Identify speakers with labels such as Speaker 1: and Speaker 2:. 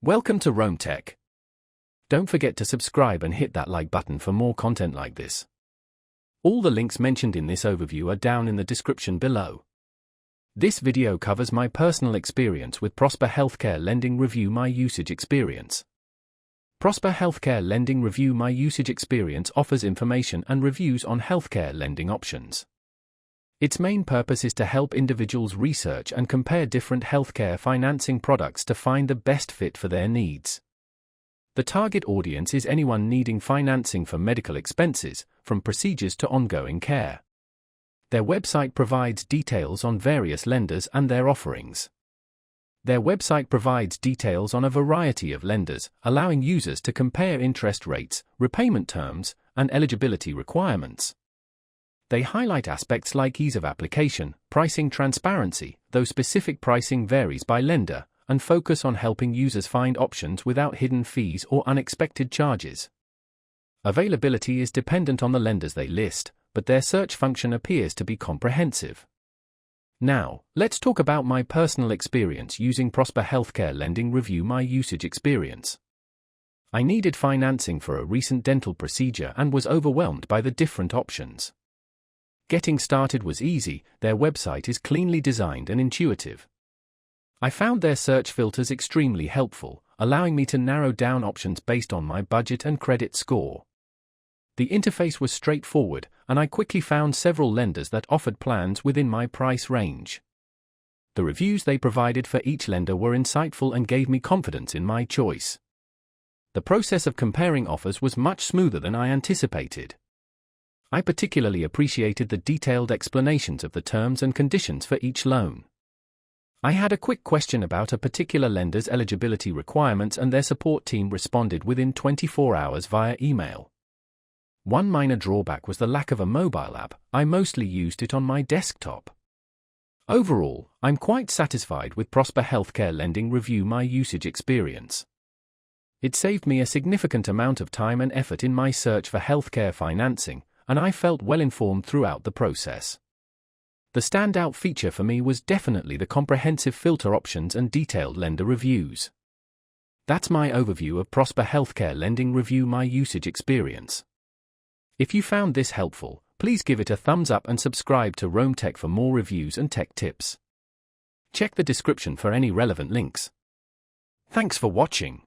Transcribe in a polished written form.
Speaker 1: Welcome to Rome Tech. Don't forget to subscribe and hit that like button for more content like this. All the links mentioned in this overview are down in the description below. This video covers my personal experience with Prosper Healthcare Lending Review My Usage Experience. Prosper Healthcare Lending Review My Usage Experience offers information and reviews on healthcare lending options. Its main purpose is to help individuals research and compare different healthcare financing products to find the best fit for their needs. The target audience is anyone needing financing for medical expenses, from procedures to ongoing care. Their website provides details on various lenders and their offerings. Their website provides details on a variety of lenders, allowing users to compare interest rates, repayment terms, and eligibility requirements. They highlight aspects like ease of application, pricing transparency, though specific pricing varies by lender, and focus on helping users find options without hidden fees or unexpected charges. Availability is dependent on the lenders they list, but their search function appears to be comprehensive. Now, let's talk about my personal experience using Prosper Healthcare Lending Review My Usage Experience. I needed financing for a recent dental procedure and was overwhelmed by the different options. Getting started was easy, their website is cleanly designed and intuitive. I found their search filters extremely helpful, allowing me to narrow down options based on my budget and credit score. The interface was straightforward, and I quickly found several lenders that offered plans within my price range. The reviews they provided for each lender were insightful and gave me confidence in my choice. The process of comparing offers was much smoother than I anticipated. I particularly appreciated the detailed explanations of the terms and conditions for each loan. I had a quick question about a particular lender's eligibility requirements and their support team responded within 24 hours via email. One minor drawback was the lack of a mobile app. I mostly used it on my desktop. Overall, I'm quite satisfied with Prosper Healthcare Lending Review My Usage Experience. It saved me a significant amount of time and effort in my search for healthcare financing, and I felt well informed throughout the process. The standout feature for me was definitely the comprehensive filter options and detailed lender reviews. That's my overview of Prosper Healthcare Lending Review My Usage Experience. If you found this helpful, please give it a thumbs up and subscribe to Rome Tech for more reviews and tech tips. Check the description for any relevant links. Thanks for watching.